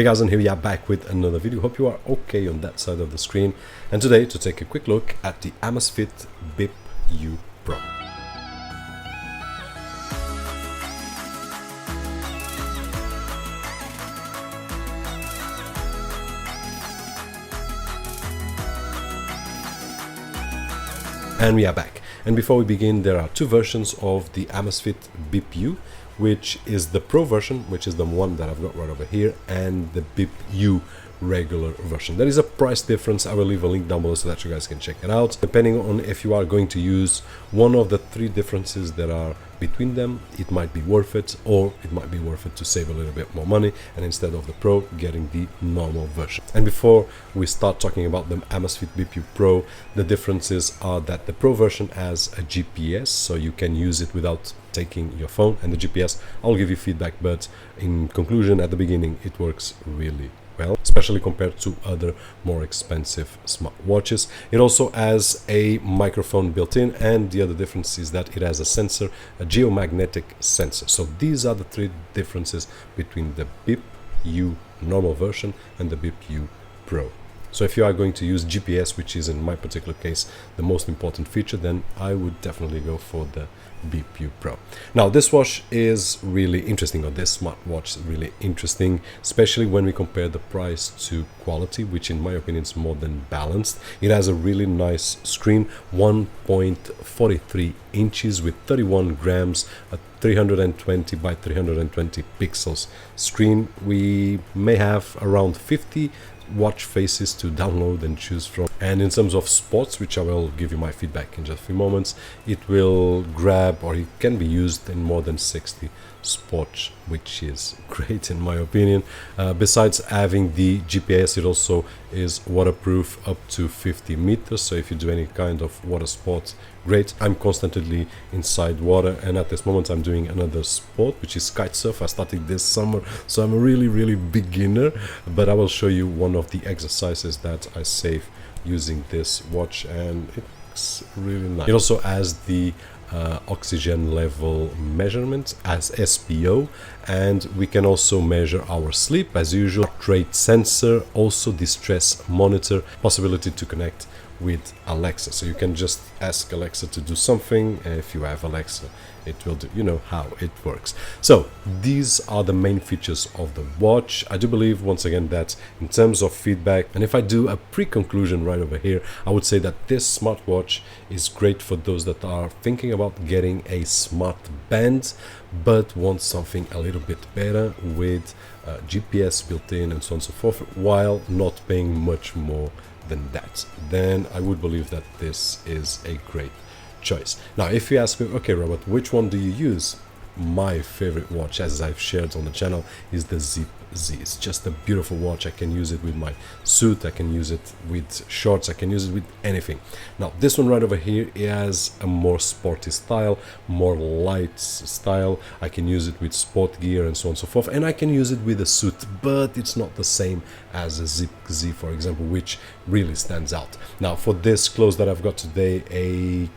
Hey guys, and here we are back with another video. Hope you are okay on that side of the screen. And today to take a quick look at the Amazfit Bip U Pro. And we are back. And before we begin, there are two versions of the Amazfit Bip U, which is the Pro version, which is the one that I've got right over here, and the Bip U regular version. There is a price difference. I will leave a link down below so that you guys can check it out. Depending on if you are going to use one of the three differences that are between them, it might be worth it, or it might be worth it to save a little bit more money and instead of the Pro, getting the normal version. And before we start talking about the Amazfit Bip U Pro, the differences are that the Pro version has a GPS, so you can use it without taking your phone, and the GPS, I'll give you feedback, but in conclusion, at the beginning, it works really well, especially compared to other more expensive smartwatches. It also has a microphone built in, and the other difference is that it has a sensor, a geomagnetic sensor. So these are the three differences between the Bip U normal version and the Bip U Pro. So if you are going to use GPS, which is in my particular case the most important feature, then I would definitely go for the Bip U Pro. Now this watch is really interesting, or this smartwatch is really interesting, especially when we compare the price to quality, which in my opinion is more than balanced. It has a really nice screen, 1.43 inches with 31 grams, a 320 by 320 pixels screen. We may have around 50 watch faces to download and choose from, and in terms of sports, which I will give you my feedback in just a few moments, it will grab, or it can be used in more than 60 sports, which is great in my opinion. Besides having the GPS, it also is waterproof up to 50 meters, so if you do any kind of water sports, great. I'm constantly inside water, and at this moment I'm doing another sport, which is kitesurf. I started this summer, so I'm a really beginner, but I will show you one of the exercises that I save using this watch, and it's really nice. It also has the oxygen level measurement as SPO, and we can also measure our sleep as usual. Heart rate sensor, also the stress monitor, possibility to connect with Alexa, so you can just ask Alexa to do something, and if you have Alexa, it will do, you know how it works. So these are the main features of the watch. I do believe, once again, that in terms of feedback, and if I do a pre-conclusion right over here, I would say that this smartwatch is great for those that are thinking about getting a smart band but want something a little bit better with GPS built in and so on and so forth, while not paying much more than that. Then I would believe that this is a great choice. Now if you ask me, okay Robert, which one do you use? My favorite watch, as I've shared on the channel, is the Zip Z. It's just a beautiful watch. I can use it with my suit, I can use it with shorts, I can use it with anything. Now this one right over here, it has a more sporty style, more light style. I can use it with sport gear and so on and so forth, and I can use it with a suit, but it's not the same as a Zip Z, for example, which really stands out. Now for this clothes that I've got today, a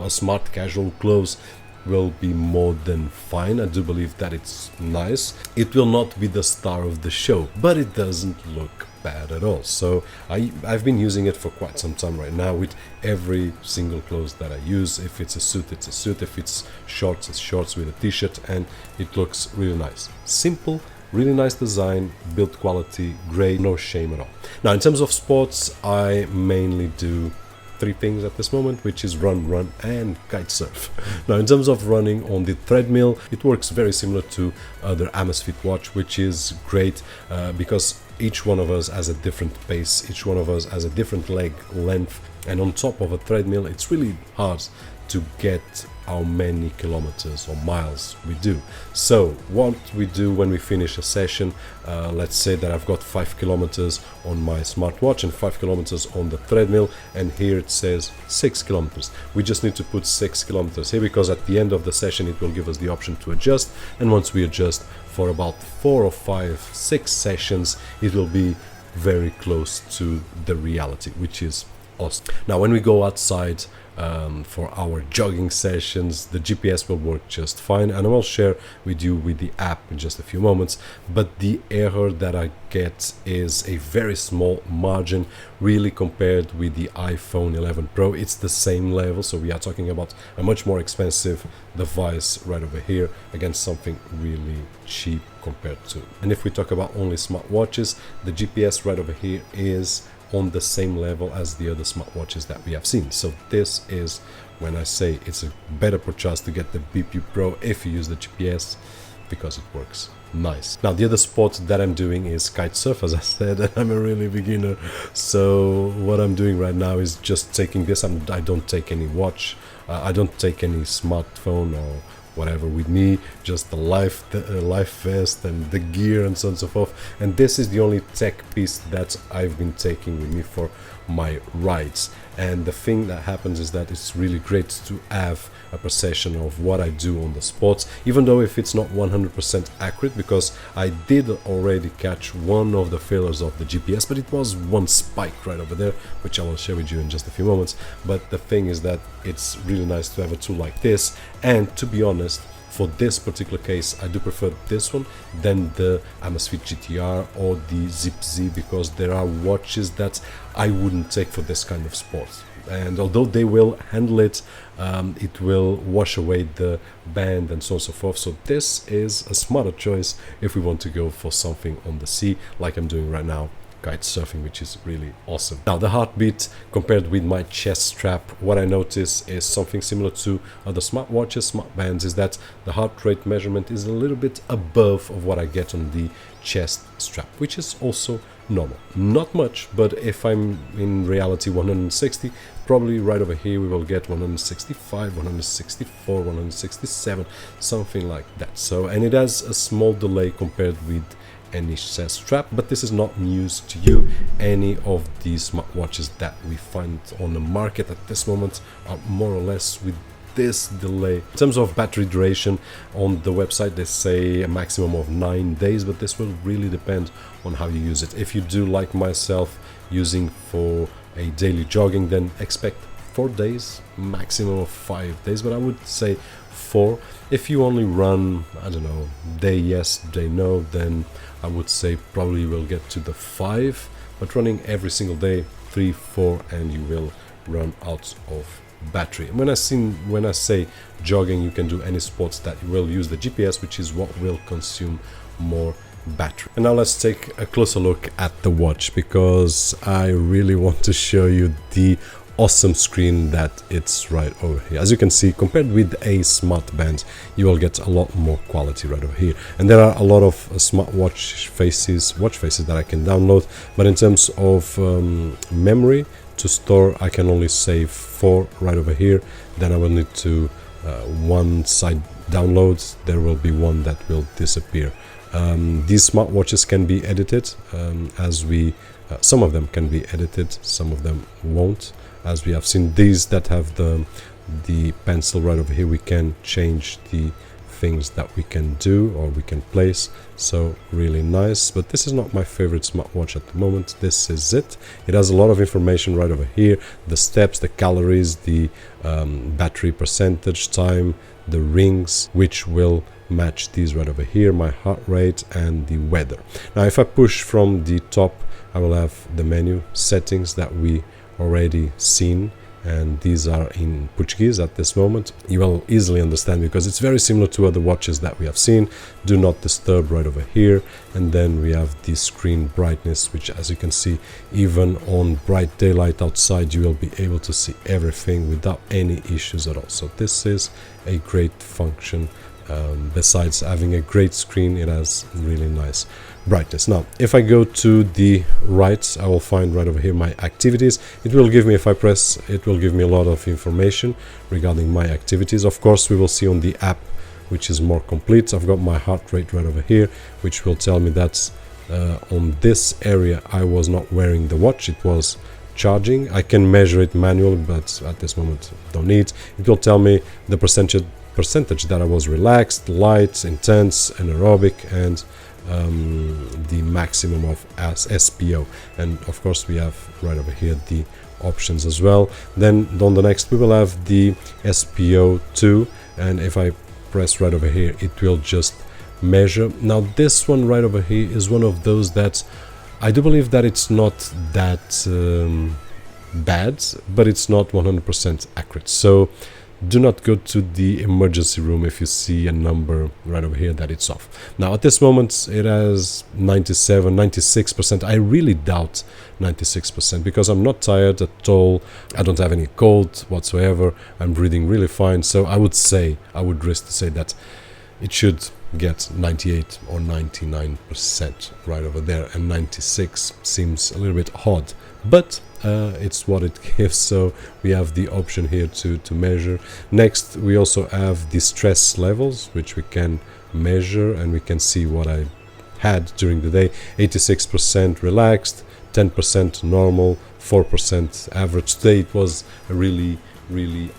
smart casual clothes will be more than fine. I do believe that it's nice. It will not be the star of the show, but it doesn't look bad at all. So I've been using it for quite some time right now with every single clothes that I use. If it's a suit, it's a suit. If it's shorts, it's shorts with a t-shirt, and it looks really nice. Simple, really nice design, build quality, great, no shame at all. Now in terms of sports, I mainly do three things at this moment, which is run, and kite surf. Now in terms of running on the treadmill, it works very similar to other Amazfit watch, which is great because each one of us has a different pace, each one of us has a different leg length, and on top of a treadmill, it's really hard to get how many kilometers or miles we do. So what we do when we finish a session, let's say that I've got 5 kilometers on my smartwatch and 5 kilometers on the treadmill, and here it says 6 kilometers. We just need to put 6 kilometers here, because at the end of the session it will give us the option to adjust, and once we adjust for about 4 or 5, 6 sessions, it will be very close to the reality, which is awesome. Now when we go outside for our jogging sessions, the GPS will work just fine, and I will share with you with the app in just a few moments. But the error that I get is a very small margin, really, compared with the iPhone 11 Pro. It's the same level, so we are talking about a much more expensive device right over here against something really cheap compared to. And if we talk about only smartwatches, the GPS right over here is on the same level as the other smartwatches that we have seen. So this is when I say it's a better purchase to get the Bip Pro if you use the GPS, because it works nice. Now the other sport that I'm doing is kite surf, as I said, and I'm a really beginner. So what I'm doing right now is just taking this. I don't take any watch, I don't take any smartphone or whatever with me, just the life vest and the gear and so on and so forth. And this is the only tech piece that I've been taking with me for my rides. And the thing that happens is that it's really great to have a perception of what I do on the spots, even though if it's not 100% accurate, because I did already catch one of the failures of the GPS, but it was one spike right over there, which I will share with you in just a few moments. But the thing is that it's really nice to have a tool like this, and to be honest, for this particular case, I do prefer this one than the Amazfit GTR or the Zip Z, because there are watches that I wouldn't take for this kind of sport. And although they will handle it, it will wash away the band and so on and so forth. So this is a smarter choice if we want to go for something on the sea, like I'm doing right now, kite surfing, which is really awesome. Now the heartbeat compared with my chest strap, what I notice is something similar to other smartwatches, smart bands, is that the heart rate measurement is a little bit above of what I get on the chest strap, which is also normal. Not much, but if I'm in reality 160, probably right over here we will get 165, 164, 167, something like that. So, and it has a small delay compared with any chest strap, but this is not news to you. Any of these smartwatches that we find on the market at this moment are more or less with this delay. In terms of battery duration, on the website they say a maximum of 9 days, but this will really depend on how you use it. If you do like myself, using for a daily jogging, then expect 4 days, maximum of 5 days, but I would say 4. If you only run, I don't know, day yes, day no, then I would say probably you will get to the 5, but running every single day, 3, 4, and you will run out of battery. And when I say jogging, you can do any sports that will use the GPS, which is what will consume more battery. And now let's take a closer look at the watch, because I really want to show you the awesome screen that it's right over here. As you can see, compared with a smart band, you will get a lot more quality right over here. And there are a lot of watch faces that I can download, but in terms of memory to store, I can only save 4 right over here. Then I will need to one side downloads, there will be one that will disappear. These smartwatches can be edited, some of them can be edited, some of them won't. As we have seen, these that have the pencil right over here, we can change the things that we can do or we can place, so really nice. But this is not my favorite smartwatch at the moment. This is it. It has a lot of information right over here, the steps, the calories, the battery percentage, time, the rings, which will match these right over here, my heart rate and the weather. Now if I push from the top, I will have the menu settings that we already seen, and these are in Portuguese at this moment. You will easily understand because it's very similar to other watches that we have seen. Do not disturb right over here, and then we have the screen brightness, which as you can see, even on bright daylight outside, you will be able to see everything without any issues at all. So this is a great function. Besides having a great screen, it has really nice brightness. Now if I go to the right, I will find right over here my activities. It will give me, if I press, it will give me a lot of information regarding my activities. Of course we will see on the app, which is more complete. I've got my heart rate right over here, which will tell me that on this area I was not wearing the watch, it was charging. I can measure it manually, but at this moment don't need. It will tell me the percentage that I was relaxed, light, intense, anaerobic, and the maximum of SPO, and of course we have right over here the options as well. Then on the next we will have the SPO2, and if I press right over here it will just measure. Now this one right over here is one of those that I do believe that it's not that bad, but it's not 100% accurate, so do not go to the emergency room if you see a number right over here that it's off. Now at this moment it has 96%. I really doubt 96% because I'm not tired at all. I don't have any cold whatsoever. I'm breathing really fine, so I would risk to say that it should get 98 or 99% right over there, and 96 seems a little bit odd, but it's what it gives. So we have the option here to measure. Next we also have the stress levels, which we can measure, and we can see what I had during the day. 86% relaxed, 10% normal, 4% average. Today it was a really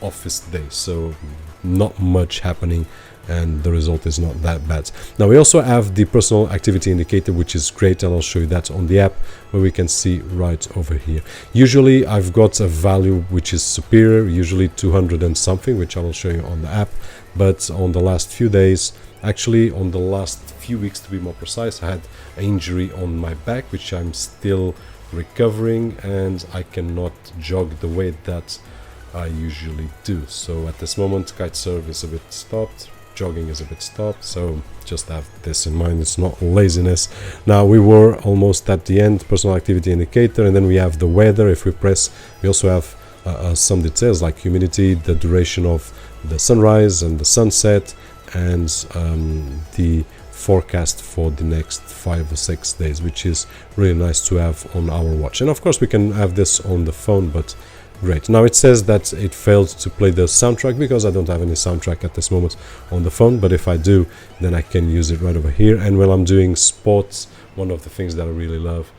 office day, so not much happening, and the result is not that bad. Now we also have the personal activity indicator, which is great, and I'll show you that on the app, where we can see right over here. Usually I've got a value which is superior, usually 200 and something, which I will show you on the app, but on the last few days, actually on the last few weeks to be more precise, I had an injury on my back which I'm still recovering, and I cannot jog the way that I usually do. So at this moment kitesurf is a bit stopped, jogging is a bit stopped, so just have this in mind. It's not laziness. Now we were almost at the end, personal activity indicator, and then we have the weather. If we press, we also have some details like humidity, the duration of the sunrise and the sunset, and the forecast for the next 5 or 6 days, which is really nice to have on our watch. And of course we can have this on the phone, but great. Now it says that it failed to play the soundtrack because I don't have any soundtrack at this moment on the phone, but if I do, then I can use it right over here. And when I'm doing sports, one of the things that I really love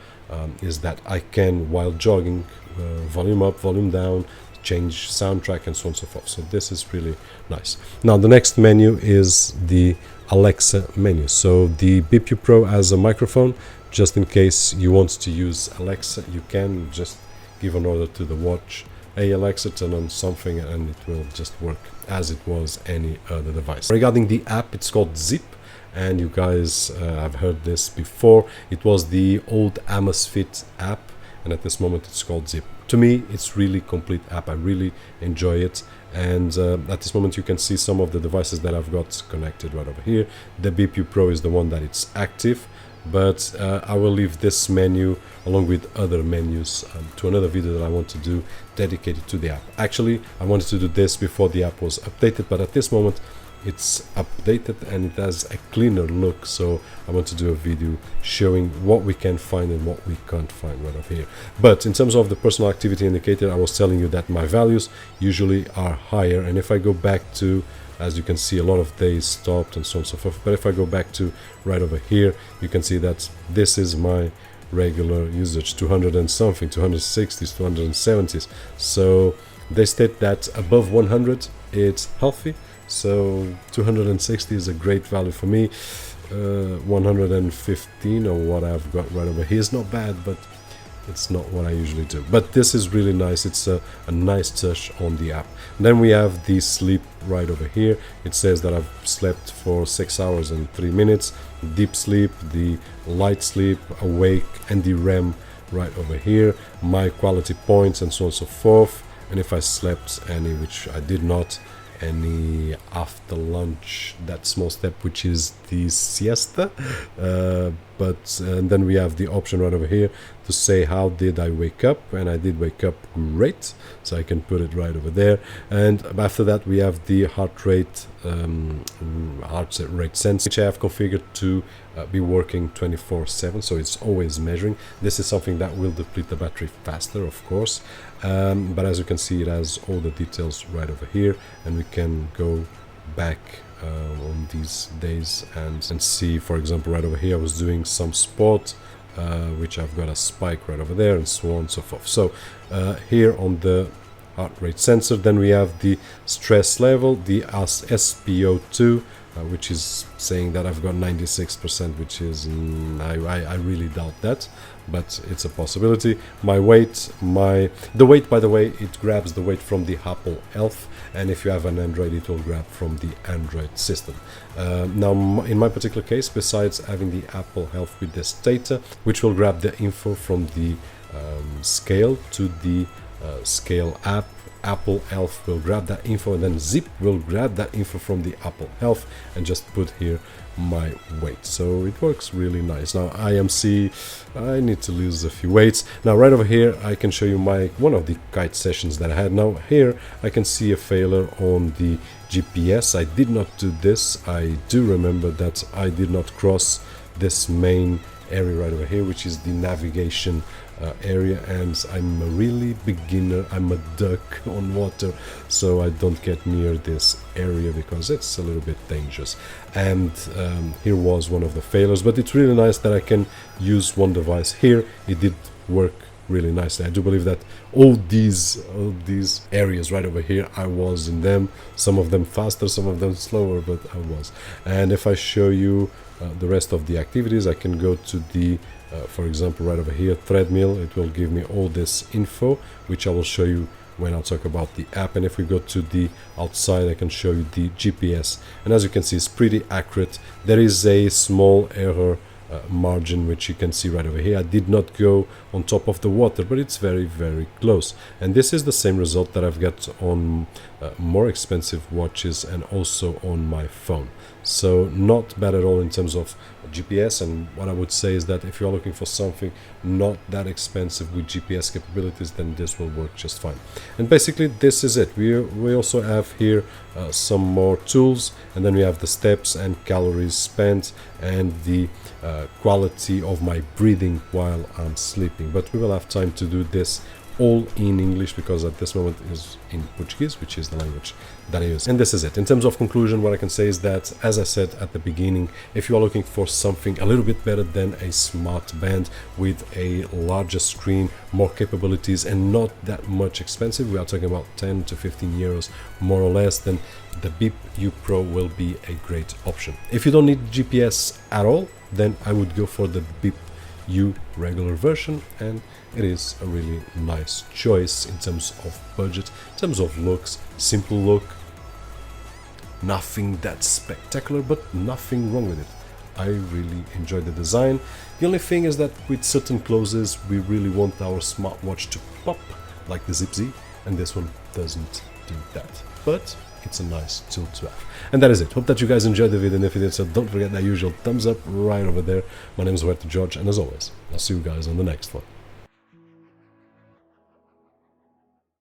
is that I can, while jogging, volume up, volume down, change soundtrack, and so on and so forth. So this is really nice. Now the next menu is the Alexa menu. So the Bip Pro has a microphone. Just in case you want to use Alexa, you can just give an order to the watch, hey Alexa, turn on something, and it will just work as it was any other device. Regarding the app, it's called Zip, and you guys have heard this before. It was the old Amazfit app, and at this moment it's called Zip. To me, it's really complete app. I really enjoy it, and at this moment you can see some of the devices that I've got connected right over here. The Bip Pro is the one that it's active, but I will leave this menu along with other menus to another video that I want to do dedicated to the app. Actually, I wanted to do this before the app was updated, but at this moment it's updated and it has a cleaner look, so I want to do a video showing what we can find and what we can't find right over here. But in terms of the personal activity indicator, I was telling you that my values usually are higher, and if I go back to, as you can see, a lot of days stopped and so on and so forth, but if I go back to right over here, you can see that this is my regular usage, 200 and something, 260s, 270s. So they state that above 100 it's healthy, so 260 is a great value for me. 115 or what I've got right over here is not bad, but it's not what I usually do. But this is really nice. It's a nice touch on the app. And then we have the sleep right over here. It says that I've slept for 6 hours and 3 minutes. Deep sleep, the light sleep, awake, and the REM right over here. My quality points, and so on and so forth. And if I slept any, which I did not, any after lunch, that small step, which is the siesta, and then we have the option right over here to say how did I wake up, and I did wake up great, so I can put it right over there. And after that we have the heart rate sensor, which I have configured to be working 24/7, so it's always measuring. This is something that will deplete the battery faster, of course, but as you can see, it has all the details right over here, and we can go back on these days and see, for example, right over here I was doing some sport, which I've got a spike right over there, and so on and so forth. So here on the heart rate sensor, then we have the stress level, the SPO2, which is saying that I've got 96%, which is I really doubt that, but it's a possibility. My weight, the weight, by the way, it grabs the weight from the Apple Health, and if you have an Android, it will grab from the Android system. Now, in my particular case, besides having the Apple Health with this data, which will grab the info from the scale to the scale app, Apple Health will grab that info, and then Zip will grab that info from the Apple Health and just put here my weight. So it works really nice. Now IMC, I need to lose a few weights. Now right over here I can show you one of the kite sessions that I had. Now here I can see a failure on the GPS. I did not do this. I do remember that I did not cross this main area right over here, which is the navigation area, and I'm a really beginner. I'm a duck on water, so I don't get near this area because it's a little bit dangerous. And here was one of the failures, but it's really nice that I can use one device here. It did work really nicely. I do believe that all these areas right over here, I was in them, some of them faster, some of them slower, but I was. And if I show you the rest of the activities, I can go to the for example right over here, treadmill. It will give me all this info, which I will show you when I'll talk about the app. And if we go to the outside, I can show you the GPS, and as you can see, it's pretty accurate. There is a small error margin, which you can see right over here. I did not go on top of the water, but it's very, very close. And this is the same result that I've got on more expensive watches and also on my phone. So not bad at all in terms of GPS. And what I would say is that if you're looking for something not that expensive with GPS capabilities, then this will work just fine. And basically this is it. We also have here some more tools, and then we have the steps and calories spent and the quality of my breathing while I'm sleeping. But we will have time to do this all in English, because at this moment is in Portuguese, which is the language that I use. And this is it. In terms of conclusion, what I can say is that, as I said at the beginning, if you are looking for something a little bit better than a smart band with a larger screen, more capabilities, and not that much expensive, we are talking about 10 to 15 euros more or less, then the Bip U Pro will be a great option. If you don't need GPS at all, then I would go for the Bip U regular version, and it is a really nice choice in terms of budget, in terms of looks, simple look, nothing that spectacular, but nothing wrong with it. I really enjoy the design. The only thing is that with certain closes we really want our smartwatch to pop like the Zip Z, and this one doesn't do that, but it's a nice tool to have. And that is it. Hope that you guys enjoyed the video, and if you did so, don't forget that usual thumbs up right over there. My name is Roberto, and as always, I'll see you guys on the next one.